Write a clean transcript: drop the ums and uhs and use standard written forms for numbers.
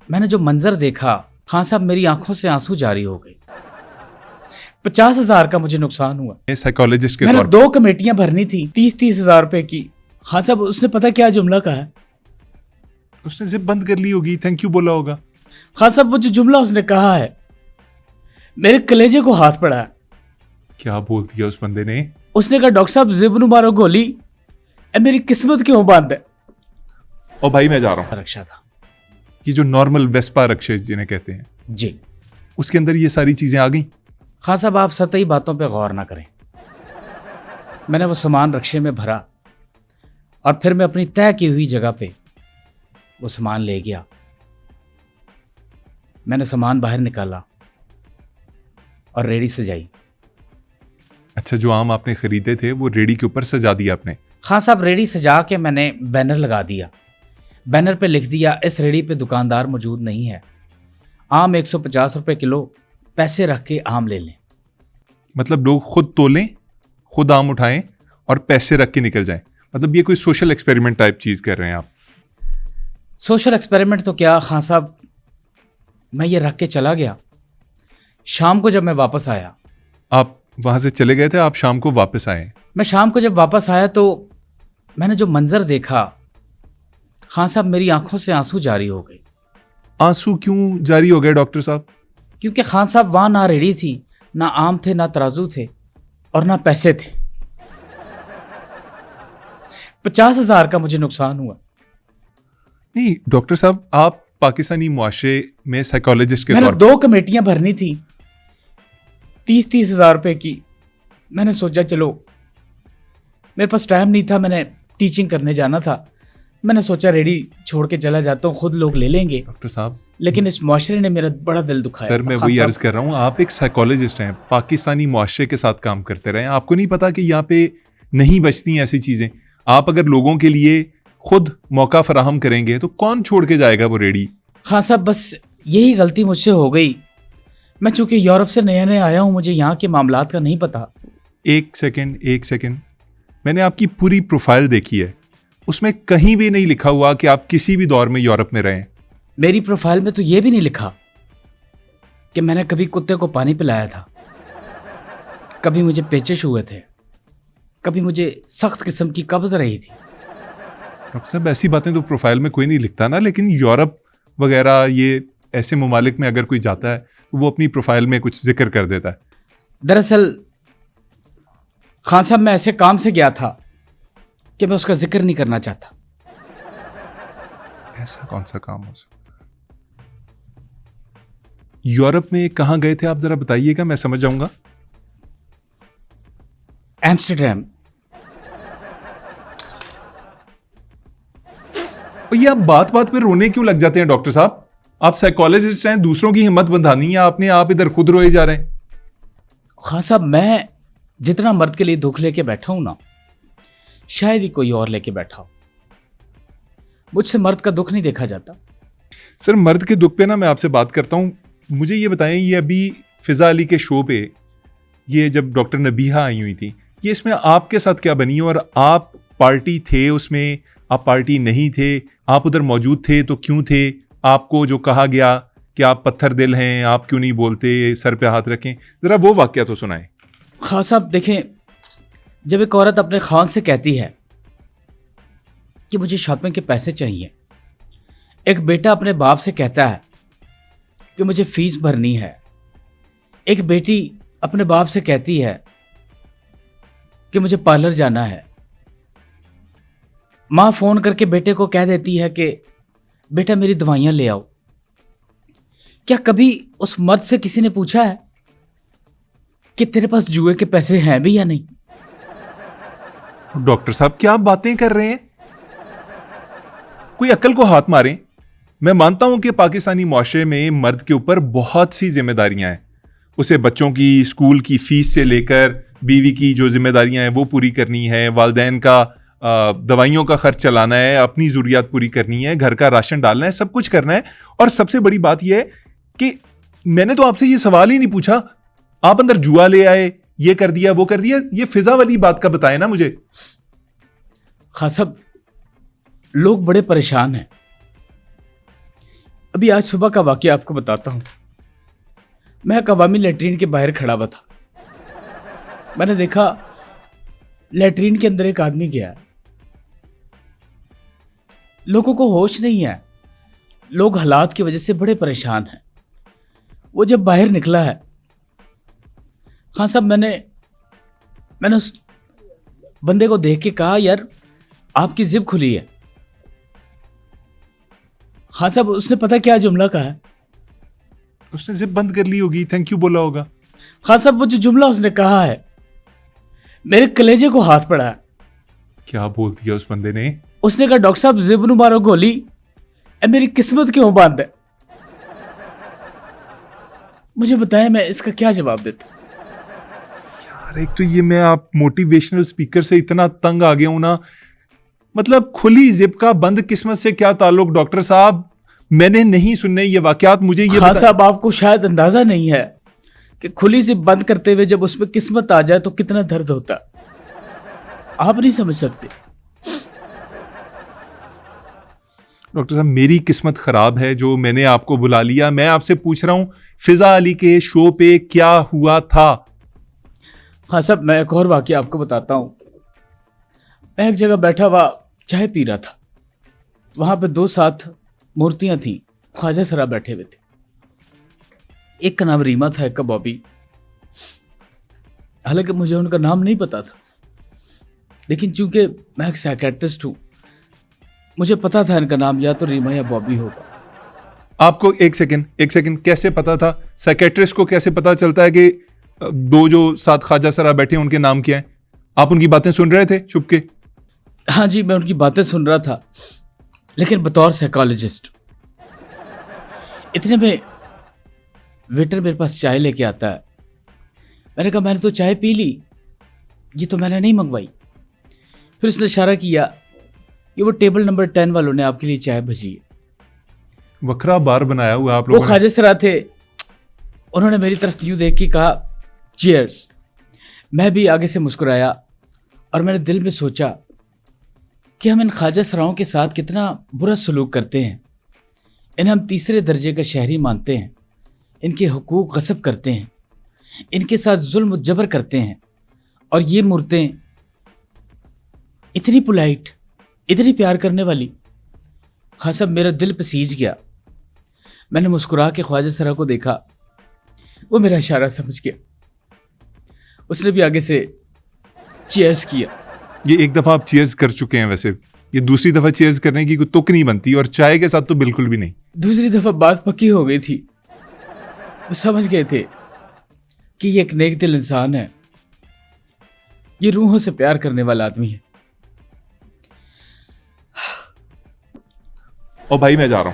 मैंने जो मंजर देखा, खान साहब मेरी आंखों से आंसू जारी हो गए। 50,000 का मुझे नुकसान हुआ। साइकोलॉजिस्ट के मैंने तौर 2 कमेटियां भरनी थी, 30,000 रुपए की। खान साहब उसने पता क्या जुमला कहा है? उसने जिप बंद कर ली होगी, थैंक यू बोला होगा। खान साहब वो जो जुमला उसने कहा है मेरे कलेजे को हाथ पड़ा है। क्या बोल दिया उस बंदे ने? उसने कहा डॉक्टर साहब जिब मारो गोली, ए मेरी किस्मत क्यों बंद है। और भाई मैं जा रहा हूं। रक्षा था ये जो नॉर्मल वेस्पा रक्षे जिन्हें कहते हैं जी। उसके अंदर ये सारी चीजें आ गई। खान साहब आप सतही बातों पे गौर ना करें। मैंने वो सामान रक्षे में भरा और फिर मैं अपनी तय की हुई जगह पे वो सामान ले गया। मैंने सामान बाहर निकाला और रेडी सजाई। अच्छा, जो आम आपने खरीदे थे वो रेडी के ऊपर सजा दिया आपने? खान साहब रेडी सजा के मैंने बैनर लगा दिया। बैनर पे लिख दिया इस रेडी पे दुकानदार मौजूद नहीं है, आम 150 रुपए किलो, पैसे रख के आम ले लें। मतलब लोग खुद तोलें, खुद आम उठाएं और पैसे रख के निकल जाएं। मतलब ये कोई सोशल एक्सपेरिमेंट टाइप चीज कर रहे हैं आप? सोशल एक्सपेरिमेंट तो क्या खान साहब, मैं ये रख के चला गया। शाम को जब मैं वापस आया, आप वहां से चले गए थे, आप शाम को वापस आए? मैं शाम को जब वापस आया तो मैंने जो मंजर देखा, खान साहब मेरी आंखों से आंसू जारी हो गए। आंसू क्यों जारी हो गए डॉक्टर साहब? क्योंकि खान साहब वहां ना रेडी थी, ना आम थे, ना तराजू थे और ना पैसे थे। 50,000 का मुझे नुकसान हुआ। नहीं डॉक्टर साहब, आप पाकिस्तानी मुआशरे में साइकोलॉजिस्ट के मैंने तौर 2 कमेटियां भरनी थी, 30,000 रुपए की। मैंने सोचा चलो, मेरे पास टाइम नहीं था, मैंने टीचिंग करने जाना था। मैंने सोचा रेडी छोड़ के चला जाता हूँ, खुद लोग ले लेंगे। डॉक्टर साहब, लेकिन इस मुआशरे ने मेरा बड़ा दिल दुखाया। सर मैं वही अर्ज कर रहा हूँ, आप एक साइकोलॉजिस्ट हैं, पाकिस्तानी मुआशरे के साथ काम करते रहे, आपको नहीं पता कि यहाँ पे नहीं बचती ऐसी चीजें? आप अगर लोगों के लिए खुद मौका फराहम करेंगे तो कौन छोड़ के जाएगा वो रेडी? खान साहब बस यही गलती मुझसे हो गई। मैं चूंकि यूरोप से नया नया आया हूँ, मुझे यहाँ के मामलात का नहीं पता। एक सेकंड, मैंने आपकी पूरी प्रोफाइल देखी है, उसमें कहीं भी नहीं लिखा हुआ कि आप किसी भी दौर में यूरोप में रहे। मेरी प्रोफाइल में तो ये भी नहीं लिखा कि मैंने कभी कुत्ते को पानी पिलाया था, कभी मुझे पेचिश हुए थे, कभी मुझे सख्त किस्म की कब्ज रही थी। डॉक्टर साहब ऐसी बातें तो प्रोफाइल में कोई नहीं लिखता ना, लेकिन यूरोप वगैरह ये ऐसे ममालिक में अगर कोई जाता है तो वो अपनी प्रोफाइल में कुछ जिक्र कर देता है। दरअसल खान साहब मैं ऐसे काम से गया था कि मैं उसका जिक्र नहीं करना चाहता। ऐसा कौन सा काम हो सकता? यूरोप में कहां गए थे आप, जरा बताइएगा, मैं समझ जाऊंगा। एम्स्टरडैम। और ये आप बात बात पे रोने क्यों लग जाते हैं डॉक्टर साहब? आप साइकोलॉजिस्ट हैं, दूसरों की हिम्मत बंधानी है आपने, आप इधर खुद रोए जा रहे हैं। खान साहब मैं जितना मर्द के लिए दुख लेके बैठा हूं ना, शायद ही कोई और लेके बैठा हो। मुझसे मर्द का दुख नहीं देखा जाता। सर मर्द के दुख पे ना मैं आपसे बात करता हूं। मुझे ये बताएं, ये अभी फिजा अली के शो पे ये जब डॉक्टर नबीहा आई हुई थी, ये इसमें आपके साथ क्या बनी? और आप पार्टी थे उसमें, आप पार्टी नहीं थे, आप उधर मौजूद थे तो क्यों थे? आपको जो कहा गया कि आप पत्थर दिल हैं, आप क्यों नहीं बोलते, सर पे हाथ रखें, जरा वो वाकया तो सुनाएं। खान साहब देखें, जब एक औरत अपने खान से कहती है कि मुझे शॉपिंग के पैसे चाहिए, एक बेटा अपने बाप से कहता है कि मुझे फीस भरनी है, एक बेटी अपने बाप से कहती है कि मुझे पार्लर जाना है, मां फोन करके बेटे को कह देती है कि बेटा मेरी दवाइयां ले आओ। क्या कभी उस मर्द से किसी ने पूछा है कि तेरे पास जुए के पैसे हैं भी या नहीं? डॉक्टर साहब क्या आप बातें कर रहे हैं? कोई अक्ल को हाथ मारें। मैं मानता हूं कि पाकिस्तानी मुआशरे में मर्द के ऊपर बहुत सी जिम्मेदारियां हैं, उसे बच्चों की स्कूल की फीस से लेकर बीवी की जो जिम्मेदारियां हैं वो पूरी करनी है, वालिदैन का दवाइयों का खर्च चलाना है, अपनी ज़रूरियात पूरी करनी है, घर का राशन डालना है, सब कुछ करना है। और सबसे बड़ी बात यह है कि मैंने तो आपसे ये सवाल ही नहीं पूछा, आप अंदर जुआ ले आए, ये कर दिया वो कर दिया, ये फिजा वाली बात का बताएं ना मुझे। खान साहब लोग बड़े परेशान हैं। अभी आज सुबह का वाकया आपको बताता हूं। मैं कवामी लैट्रीन के बाहर खड़ा हुआ था। मैंने देखा लैट्रीन के अंदर एक आदमी गया। लोगों को होश नहीं है, लोग हालात की वजह से बड़े परेशान हैं। वो जब बाहर निकला है, खान साहब, मैंने उस बंदे को देख के कहा, यार आपकी जिप खुली है। खान साहब, उसने पता क्या जुमला कहा है? उसने जिप बंद कर ली होगी, थैंक यू बोला होगा। खान साहब, वो जो जुमला उसने कहा है मेरे कलेजे को हाथ पड़ा है। क्या बोल दिया उस बंदे ने? उसने कहा, डॉक्टर साहब जिब नु मारो गोली, ए मेरी किस्मत क्यों बंद है? मुझे बताएं मैं इसका क्या जवाब देता। यार एक तो ये मैं आप मोटिवेशनल स्पीकर से इतना तंग आ गया हूं ना, मतलब खुली जिप का बंद किस्मत से क्या ताल्लुक डॉक्टर साहब? मैंने नहीं सुनने ये वाकयात, मुझे ये खान साहब, आपको शायद अंदाजा नहीं है कि खुली जिप बंद करते हुए जब उसमें किस्मत आ जाए तो कितना दर्द होता। आप नहीं समझ सकते। डॉक्टर साहब मेरी किस्मत खराब है जो मैंने आपको बुला लिया। मैं आपसे पूछ रहा हूं फिजा अली के शो पे क्या हुआ था? हाँ साहब, मैं एक और वाकया आपको बताता हूं। मैं एक जगह बैठा हुआ चाय पी रहा था। वहां पे दो साथ मूर्तियां थी, ख्वाजा सरा बैठे हुए थे। एक का नाम रीमा था, एक का बॉबी। हालांकि मुझे उनका नाम नहीं पता था, लेकिन चूंकि मैं एक साइकेट्रिस्ट हूं, मुझे पता था इनका नाम या तो रीमा या बॉबी होगा। आपको एक सेकंड कैसे पता था? साइकेट्रिस्ट को कैसे पता चलता है कि दो जो साथ ख्वाजा सरा बैठे हैं उनके नाम क्या है? आप उनकी बातें सुन रहे थे छुप के? हाँ जी, मैं उनकी बातें सुन रहा था, लेकिन बतौर साइकोलॉजिस्ट। इतने में वेटर मेरे पास चाय लेके आता है। मैंने कहा, मैंने तो चाय पी ली, ये तो मैंने नहीं मंगवाई। फिर उसने इशारा किया, ये वो टेबल नंबर 10 वालों ने आपके लिए चाय भेजी है। वखरा बार बनाया हुआ आप वो लोगों ने। ख्वाजा सरा थे। उन्होंने मेरी तरफ यूं देख के कहा, चीयर्स। मैं भी आगे से मुस्कुराया और मैंने दिल में सोचा कि हम इन ख्वाजा सराओं के साथ कितना बुरा सलूक करते हैं। इन्हें हम तीसरे दर्जे का शहरी मानते हैं, इनके हुकूक गसब करते हैं, इनके साथ जुल्म जबर करते हैं। और ये मूर्तें इतनी पोलाइट, इतनी प्यार करने वाली। हाँ साहब, मेरा दिल पसीज गया। मैंने मुस्कुरा के ख्वाजा सरा को देखा। वो मेरा इशारा समझ गया। उसने भी आगे से चीयर्स किया। ये एक दफा आप चीयर्स कर चुके हैं, वैसे ये दूसरी दफा चीयर्स करने की कोई तुक नहीं बनती, और चाय के साथ तो बिल्कुल भी नहीं। दूसरी दफा बात पक्की हो गई थी। वो समझ गए थे कि ये एक नेक दिल इंसान है, ये रूहों से प्यार करने वाला आदमी है। और भाई मैं जा रहा हूं।